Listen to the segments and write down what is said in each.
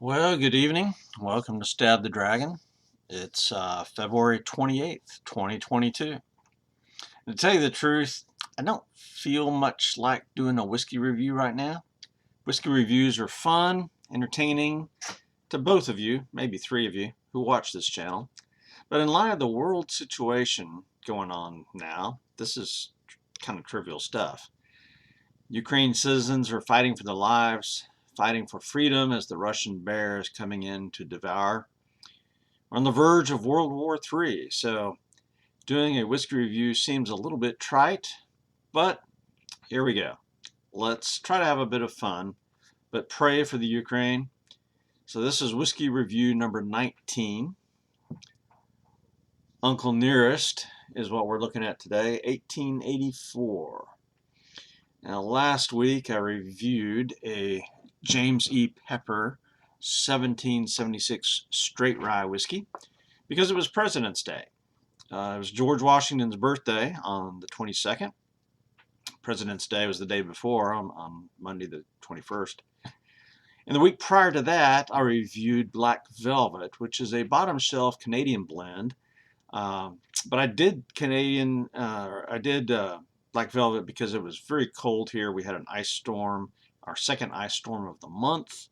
Well, good evening. Welcome to Stab the Dragon. It's February 28th, 2022. And to tell you the truth, I don't feel much like doing a whiskey review right now. Whiskey reviews are fun, entertaining to both of you, maybe three of you, who watch this channel. But in light of the world situation going on now, this is kind of trivial stuff. Ukraine citizens are fighting for their lives, fighting for freedom as the Russian bear is coming in to devour. We're on the verge of World War III, so doing a whiskey review seems a little bit trite, but here we go. Let's try to have a bit of fun, but pray for the Ukraine. So this is whiskey review number 19. Uncle Nearest is what we're looking at today, 1884. Now last week I reviewed a James E. Pepper 1776 straight rye whiskey because it was President's Day. It was George Washington's birthday on the 22nd. President's Day was the day before, on Monday the 21st. And the week prior to that, I reviewed Black Velvet, which is a bottom shelf Canadian blend. But I did Black Velvet because it was very cold here. We had an ice storm, our second ice storm of the month.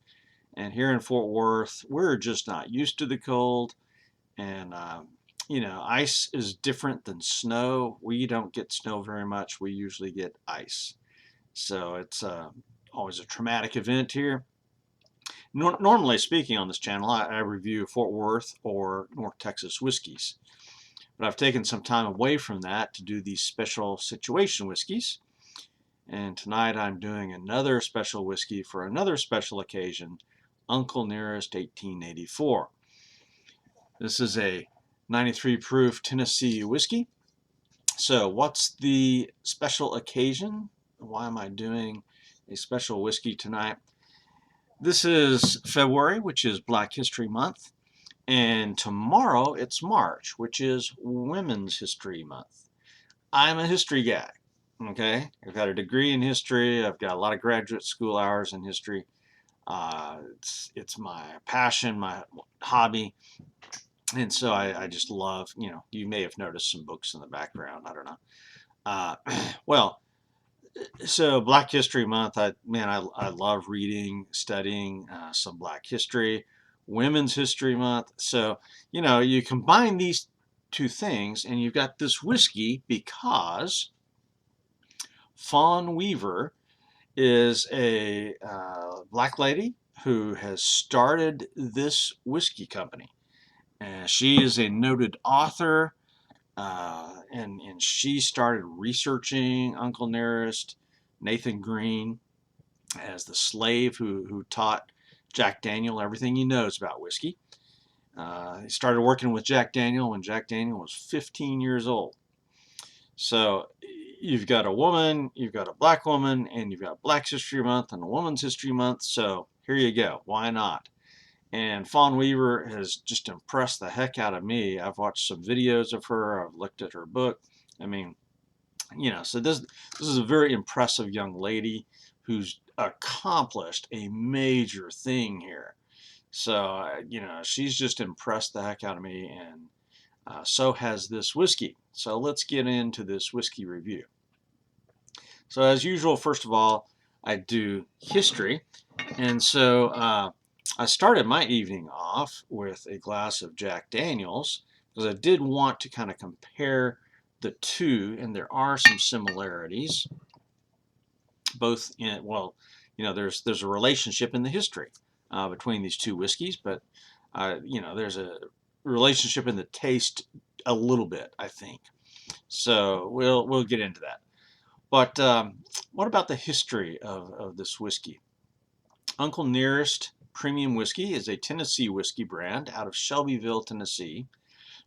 And here in Fort Worth, we're just not used to the cold. And, ice is different than snow. We don't get snow very much. We usually get ice. So it's always a traumatic event here. Normally speaking on this channel, I review Fort Worth or North Texas whiskeys. But I've taken some time away from that to do these special situation whiskeys. And tonight I'm doing another special whiskey for another special occasion, Uncle Nearest 1884. This is a 93 proof Tennessee whiskey. So what's the special occasion? Why am I doing a special whiskey tonight? This is February, which is Black History Month. And tomorrow it's March, which is Women's History Month. I'm a history guy, okay? I've got a degree in history. I've got a lot of graduate school hours in history. It's my passion, my hobby. And so I just love, you may have noticed some books in the background. I don't know. So Black History Month, I love reading, studying some Black history. Women's History Month. So, you combine these two things and you've got this whiskey because Fawn Weaver is a black lady who has started this whiskey company. And she is a noted author, and she started researching Uncle Nearest, Nathan Green, as the slave who taught Jack Daniel everything he knows about whiskey. He started working with Jack Daniel when Jack Daniel was 15 years old. So you've got a woman, you've got a black woman, and you've got Black History Month and a Women's History Month. So here you go. Why not? And Fawn Weaver has just impressed the heck out of me. I've watched some videos of her. I've looked at her book. I mean, so this is a very impressive young lady who's accomplished a major thing here. So, she's just impressed the heck out of me, and so has this whiskey. So let's get into this whiskey review. So as usual, first of all, I do history. And so I started my evening off with a glass of Jack Daniels because I did want to kind of compare the two, and there are some similarities. Both in, there's a relationship in the history between these two whiskeys, but there's a relationship in the taste a little bit, I think. So we'll get into that. But what about the history of this whiskey? Uncle Nearest Premium Whiskey is a Tennessee whiskey brand out of Shelbyville, Tennessee.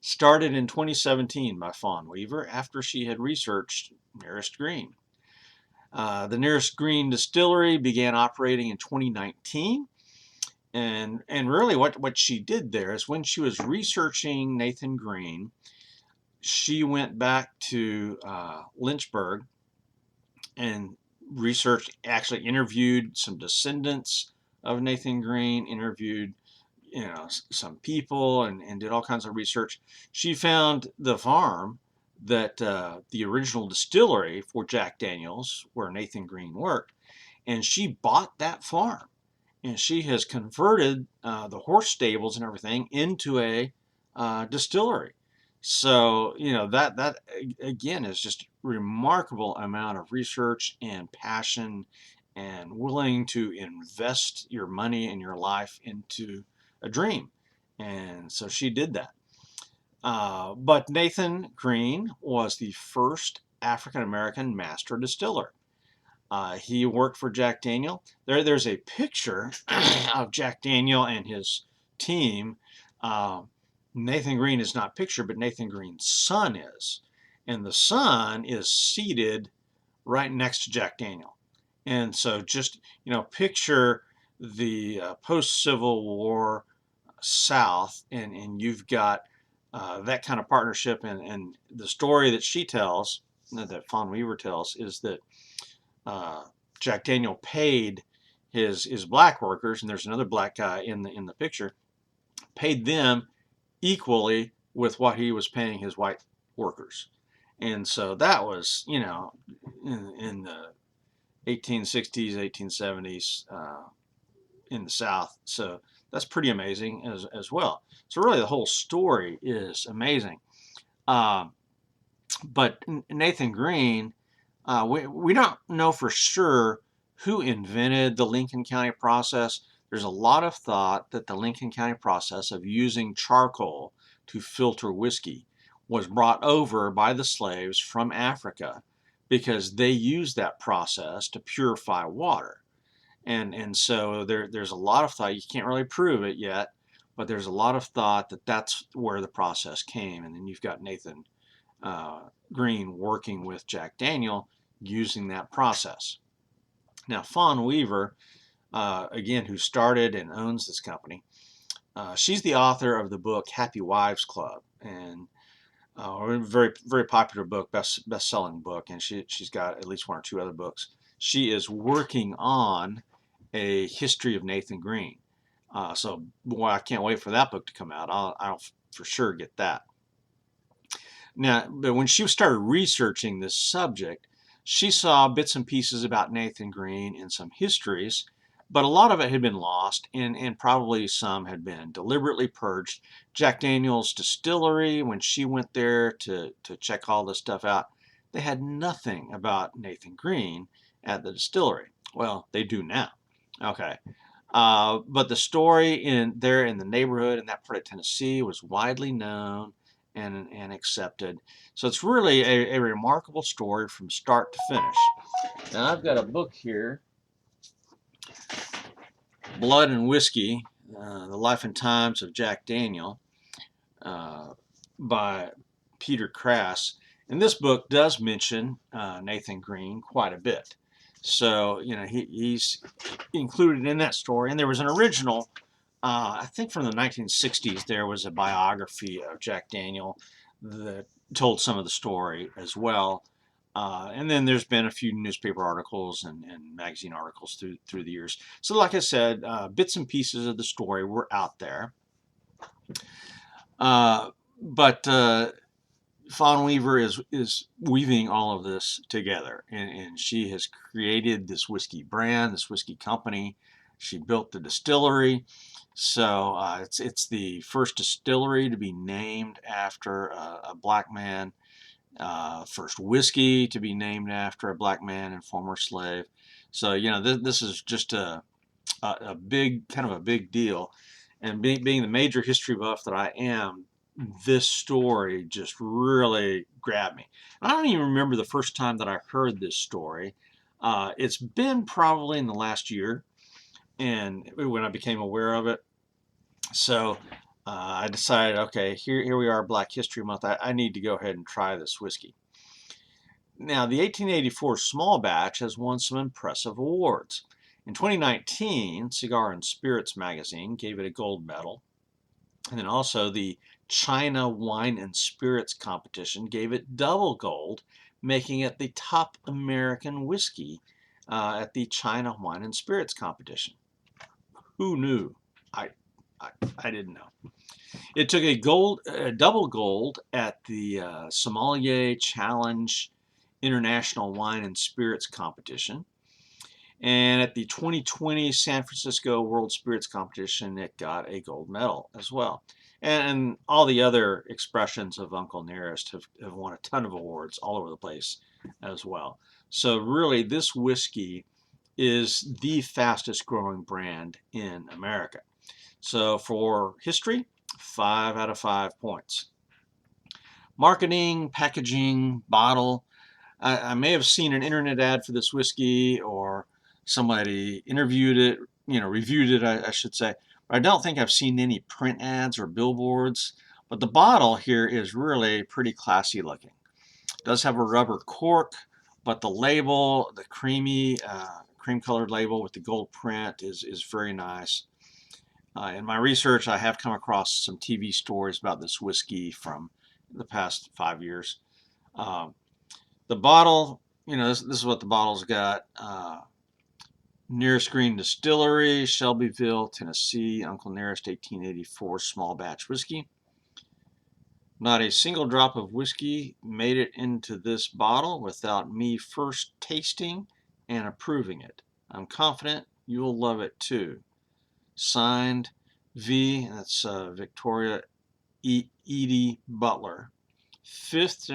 Started in 2017 by Fawn Weaver after she had researched Nearest Green. The Nearest Green Distillery began operating in 2019. And really what she did there is when she was researching Nathan Green, she went back to Lynchburg and researched, actually interviewed some descendants of Nathan Green, interviewed some people, and did all kinds of research. She found the farm that the original distillery for Jack Daniels, where Nathan Green worked, and she bought that farm, and she has converted the horse stables and everything into a distillery. So that again is just remarkable amount of research and passion, and willing to invest your money and your life into a dream. And so she did that. But Nathan Green was the first African American master distiller. He worked for Jack Daniel. There's a picture of Jack Daniel and his team. Uh, Nathan Green is not pictured, but Nathan Green's son is. And the son is seated right next to Jack Daniel. And so just, picture the post-Civil War South, and you've got that kind of partnership. And the story that she tells, that Fawn Weaver tells, is that Jack Daniel paid his black workers, and there's another black guy in the picture, paid them equally with what he was paying his white workers. And so that was, in the 1860s, 1870s in the South. So that's pretty amazing as well. So really the whole story is amazing. But Nathan Green, we don't know for sure who invented the Lincoln County process. There's a lot of thought that the Lincoln County process of using charcoal to filter whiskey was brought over by the slaves from Africa, because they used that process to purify water. And so there's a lot of thought. You can't really prove it yet, but there's a lot of thought that that's where the process came. And then you've got Nathan Green working with Jack Daniel using that process. Now, Fawn Weaver, again, who started and owns this company, she's the author of the book Happy Wives Club, and a very, very popular book, best-selling book, and she's got at least one or two other books. She is working on a history of Nathan Green. So, boy, I can't wait for that book to come out. I'll for sure get that. Now, but when she started researching this subject, she saw bits and pieces about Nathan Green and some histories, but a lot of it had been lost, and probably some had been deliberately purged. Jack Daniel's distillery, when she went there to check all this stuff out, they had nothing about Nathan Green at the distillery. Well, they do now. Okay. But the story in the neighborhood in that part of Tennessee was widely known and accepted. So it's really a remarkable story from start to finish. Now I've got a book here, Blood and Whiskey, The Life and Times of Jack Daniel, by Peter Crass. And this book does mention Nathan Green quite a bit. So, he's included in that story. And there was an original, I think from the 1960s, there was a biography of Jack Daniel that told some of the story as well. And then there's been a few newspaper articles and magazine articles through the years. So like I said, bits and pieces of the story were out there. But Fawn Weaver is weaving all of this together, and she has created this whiskey brand, this whiskey company. She built the distillery. So it's the first distillery to be named after a black man, first whiskey to be named after a black man and former slave. So this is just a big deal. And being the major history buff that I am, this story just really grabbed me. I don't even remember the first time that I heard this story. It's been probably in the last year, and when I became aware of it. So I decided, okay, here we are, Black History Month. I need to go ahead and try this whiskey. Now, the 1884 small batch has won some impressive awards. In 2019, Cigar and Spirits magazine gave it a gold medal. And then also the China Wine and Spirits competition gave it double gold, making it the top American whiskey at the China Wine and Spirits competition. Who knew? I, I, I didn't know. It took a double gold at the Sommelier Challenge International Wine and Spirits Competition. And at the 2020 San Francisco World Spirits Competition, it got a gold medal as well. And all the other expressions of Uncle Nearest have won a ton of awards all over the place as well. So really, this whiskey is the fastest growing brand in America. So for history, 5 out of 5 points. Marketing, packaging, bottle. I may have seen an internet ad for this whiskey, or somebody interviewed it, reviewed it, I should say. But I don't think I've seen any print ads or billboards. But the bottle here is really pretty classy looking. It does have a rubber cork, but the label, the creamy, cream-colored label with the gold print is very nice. In my research, I have come across some TV stories about this whiskey from the past 5 years. The bottle, this is what the bottle's got. Nearest Green Distillery, Shelbyville, Tennessee, Uncle Nearest 1884 small batch whiskey. Not a single drop of whiskey made it into this bottle without me first tasting and approving it. I'm confident you'll love it too. Signed, V, that's Victoria Edie Butler, fifth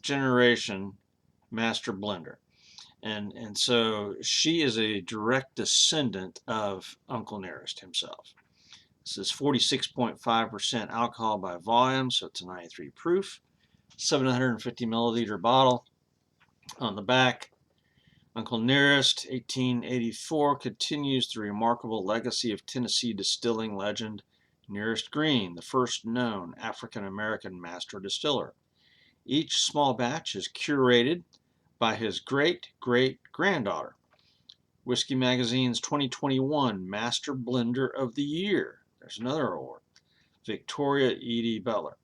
generation master blender, and so she is a direct descendant of Uncle Nearest himself. This is 46.5% alcohol by volume, so it's a 93 proof, 750 milliliter bottle. On the back, Uncle Nearest, 1884, continues the remarkable legacy of Tennessee distilling legend Nearest Green, the first known African-American master distiller. Each small batch is curated by his great-great-granddaughter. Whiskey Magazine's 2021 Master Blender of the Year. There's another award. Victoria Edie Butler.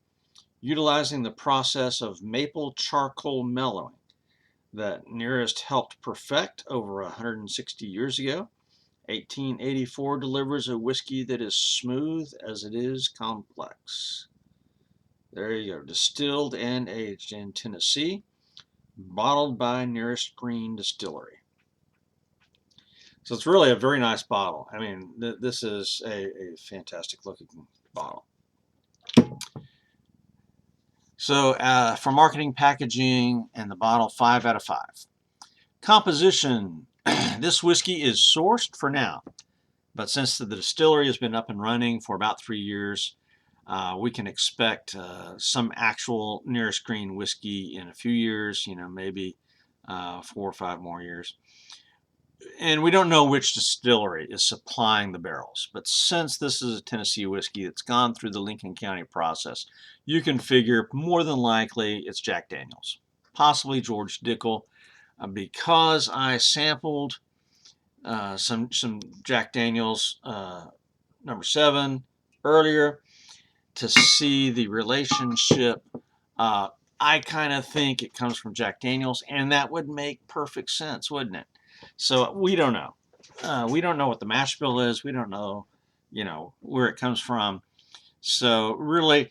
Utilizing the process of maple charcoal mellowing that Nearest helped perfect over 160 years ago, 1884 delivers a whiskey that is smooth as it is complex. There you go. Distilled and aged in Tennessee, bottled by Nearest Green Distillery. So it's really a very nice bottle. I mean, this is a fantastic looking bottle. So for marketing, packaging, and the bottle, 5 out of 5. Composition. This whiskey is sourced for now, but since the distillery has been up and running for about 3 years, we can expect some actual Nearest Green whiskey in a few years, maybe 4 or 5 more years. And we don't know which distillery is supplying the barrels, but since this is a Tennessee whiskey that's gone through the Lincoln County process, you can figure more than likely it's Jack Daniel's, possibly George Dickel, because I sampled some Jack Daniel's number 7 earlier to see the relationship. I kind of think it comes from Jack Daniel's, and that would make perfect sense, wouldn't it? So we don't know. We don't know what the mash bill is. We don't know, where it comes from. So really,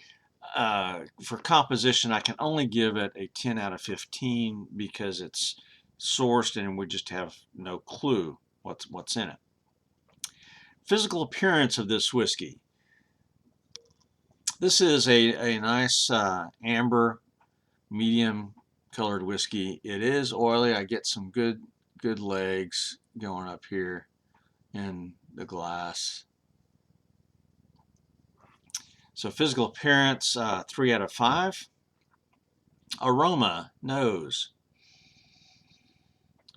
for composition, I can only give it a 10 out of 15 because it's sourced and we just have no clue what's in it. Physical appearance of this whiskey. This is a nice amber, medium colored whiskey. It is oily. I get some good legs going up here in the glass. So physical appearance, 3 out of 5. Aroma, nose.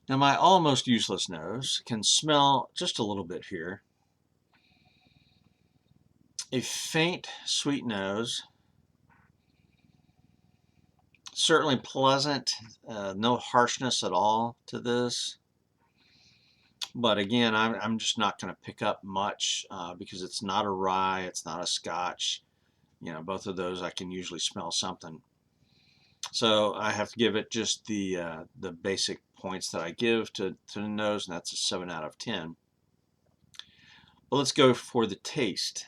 Now my almost useless nose can smell just a little bit here. A faint sweet nose. Certainly pleasant, no harshness at all to this. But again, I'm just not going to pick up much because it's not a rye, it's not a scotch. Both of those I can usually smell something. So I have to give it just the basic points that I give to the nose, and that's a 7 out of 10. But let's go for the taste.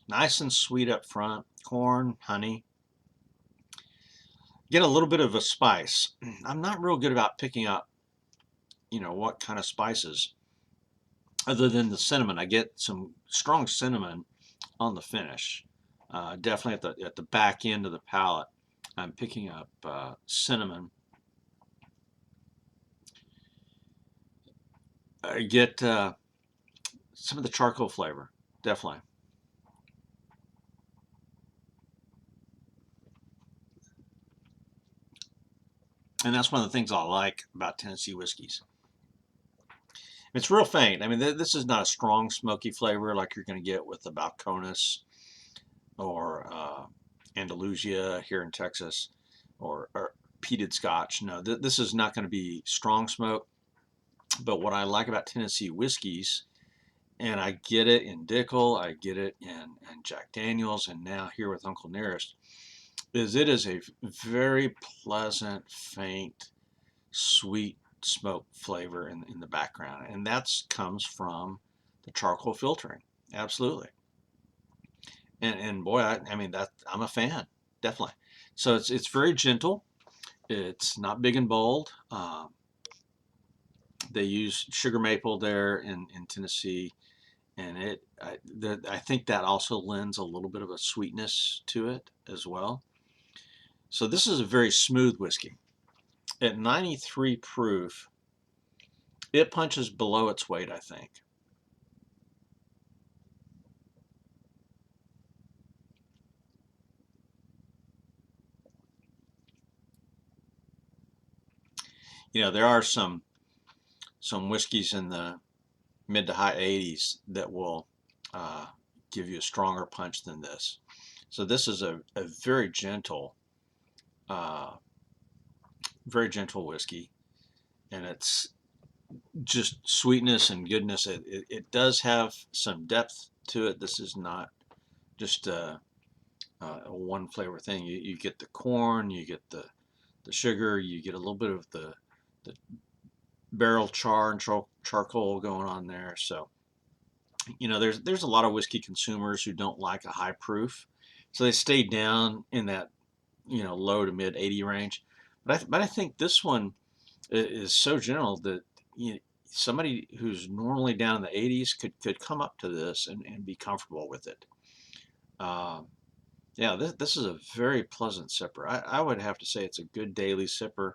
Nice and sweet up front, corn, honey. Get a little bit of a spice. I'm not real good about picking up, what kind of spices, other than the cinnamon. I get some strong cinnamon on the finish. Definitely at the back end of the palate, I'm picking up cinnamon. I get some of the charcoal flavor, definitely. And that's one of the things I like about Tennessee whiskeys. It's real faint. I mean, this is not a strong smoky flavor like you're going to get with the Balcones or Andalusia here in Texas, or peated Scotch. No, this is not going to be strong smoke. But what I like about Tennessee whiskeys, and I get it in Dickel, I get it in Jack Daniels, and now here with Uncle Nearest, is it is a very pleasant, faint, sweet smoke flavor in the background, and that comes from the charcoal filtering. Absolutely. And boy, I mean that I'm a fan, definitely. So it's very gentle. It's not big and bold. They use sugar maple there in Tennessee, and I think that also lends a little bit of a sweetness to it as well. So this is a very smooth whiskey. At 93 proof, it punches below its weight, I think. There are some whiskeys in the mid to high 80s that will uh, give you a stronger punch than this. So this is a uh, very gentle whiskey, and it's just sweetness and goodness. It does have some depth to it. This is not just a one flavor thing. You get the corn, you get the sugar, you get a little bit of the barrel char and charcoal going on there. So there's a lot of whiskey consumers who don't like a high proof, so they stay down in that low to mid 80 range. But I think this one is so gentle that somebody who's normally down in the 80s could come up to this and be comfortable with it. Um, yeah, this is a very pleasant sipper. I would have to say it's a good daily sipper.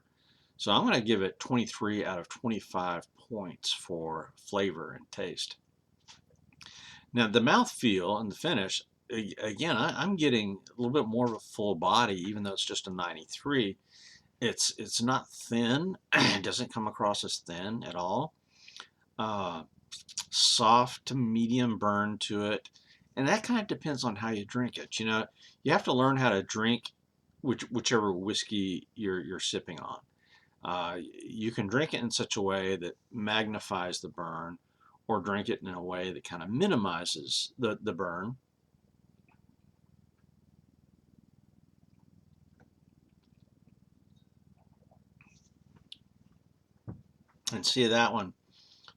So I'm going to give it 23 out of 25 points for flavor and taste. Now the mouthfeel and the finish, again, I'm getting a little bit more of a full body, even though it's just a 93. It's not thin. It doesn't come across as thin at all. Uh, Soft to medium burn to it, and that kind of depends on how you drink it. You have to learn how to drink whichever whiskey you're sipping on. You can drink it in such a way that magnifies the burn, or drink it in a way that kind of minimizes the burn. And see that one,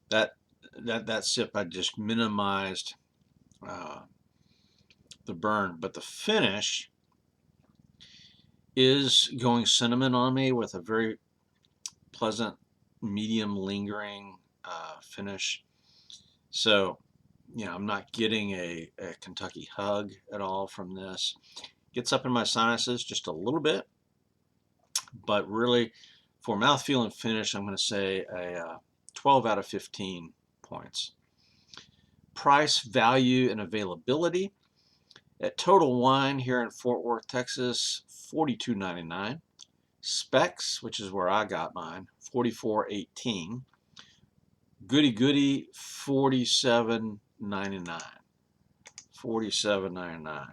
that that sip, I just minimized uh, the burn, but the finish is going cinnamon on me with a very pleasant, medium lingering finish. So, I'm not getting a Kentucky hug at all from this. Gets up in my sinuses just a little bit, but really, for mouthfeel and finish, I'm going to say a 12 out of 15 points. Price, value, and availability. At Total Wine here in Fort Worth, Texas, $42.99. Specs, which is where I got mine, $44.18. Goody Goody, $47.99. $47.99.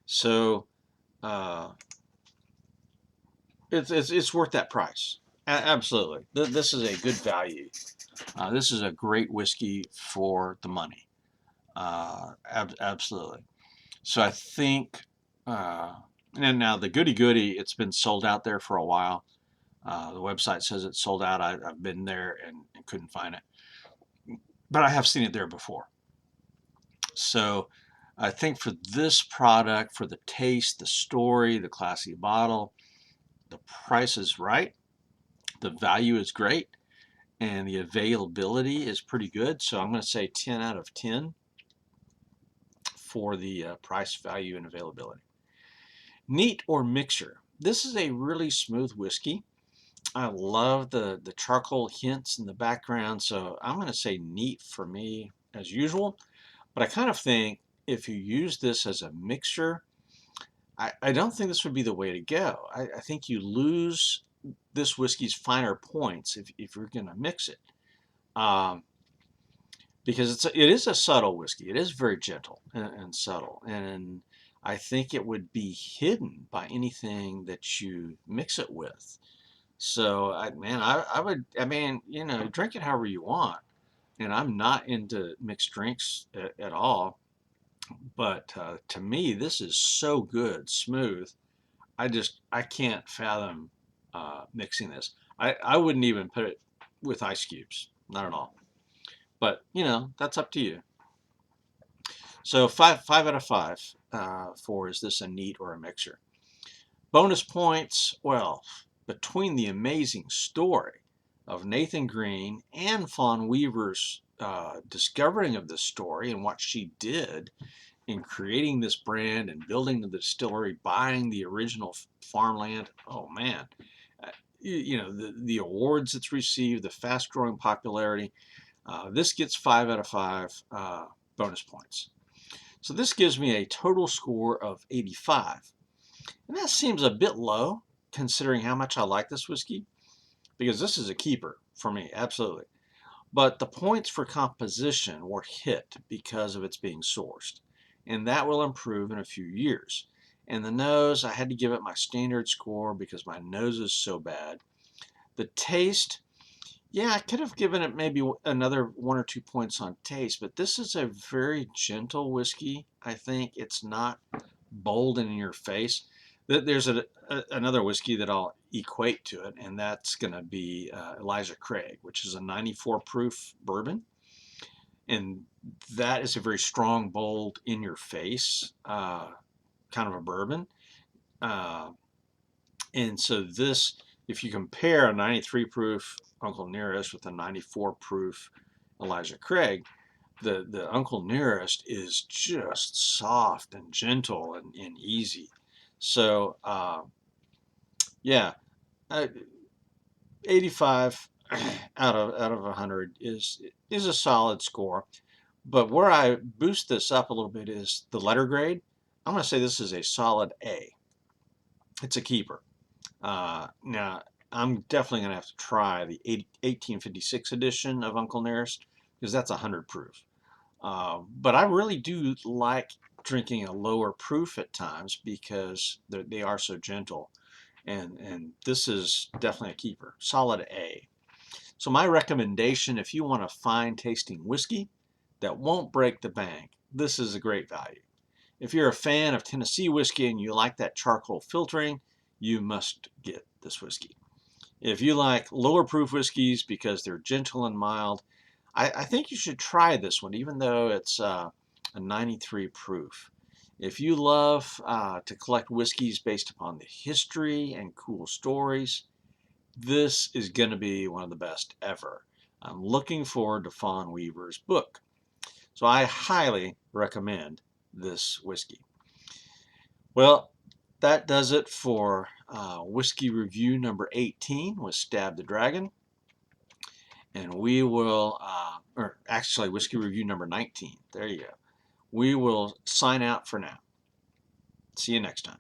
So, uh, it's worth that price. Absolutely. This is a good value. This is a great whiskey for the money. Absolutely. So I think, and now the goody goody, it's been sold out there for a while. The website says it's sold out. I've been there and couldn't find it, but I have seen it there before. So I think for this product, for the taste, the story, the classy bottle, the price is right, the value is great, and the availability is pretty good. So I'm going to say 10 out of 10 for the price, value, and availability. Neat or mixture. This is a really smooth whiskey. I love the charcoal hints in the background, so I'm going to say neat for me as usual. But I kind of think if you use this as a mixture, I don't think this would be the way to go. I think you lose this whiskey's finer points if you're going to mix it. Because it is a subtle whiskey. It is very gentle and subtle. And I think it would be hidden by anything that you mix it with. So, I mean, you know, drink it however you want. And I'm not into mixed drinks at all. But to me, this is so good, smooth. I can't fathom mixing this. I wouldn't even put it with ice cubes, not at all. But you know, that's up to you. So five out of five for is this a neat or a mixture? Bonus points. Well, between the amazing story of Nathan Green and Fawn Weaver's discovering of this story and what she did in creating this brand and building the distillery, buying the original farmland. Oh man, you know, the awards it's received, the fast growing popularity. This gets 5 out of 5 bonus points. So this gives me a total score of 85. And that seems a bit low considering how much I like this whiskey, because this is a keeper for me, absolutely. But the points for composition were hit because of its being sourced, and that will improve in a few years. And the nose, I had to give it my standard score because my nose is so bad. The taste, yeah, I could have given it maybe another 1 or 2 points on taste, but this is a very gentle whiskey. I think it's not bold and in your face. There's another whiskey that I'll equate to it, and that's going to be Elijah Craig, which is a 94 proof bourbon. And that is a very strong, bold, in your face kind of a bourbon. And so this, if you compare a 93 proof Uncle Nearest with a 94 proof Elijah Craig, the Uncle Nearest is just soft and gentle and easy. So yeah, 85 out of 100 is a solid score. But where I boost this up a little bit is the letter grade. I'm going to say this is a solid A. It's a keeper. Now, I'm definitely going to have to try the 1856 edition of Uncle Nearest because that's 100 proof. But I really do like drinking a lower proof at times because they are so gentle. And this is definitely a keeper. Solid A. So my recommendation, if you want a fine tasting whiskey that won't break the bank, this is a great value. If you're a fan of Tennessee whiskey and you like that charcoal filtering, you must get this whiskey. If you like lower proof whiskeys because they're gentle and mild, I think you should try this one, even though it's a 93 proof. If you love to collect whiskeys based upon the history and cool stories, this is going to be one of the best ever. I'm looking forward to Fawn Weaver's book. So I highly recommend this whiskey. Well, that does it for whiskey review number 18 with StabtheDragon. And we will, or actually whiskey review number 19. There you go. We will sign out for now. See you next time.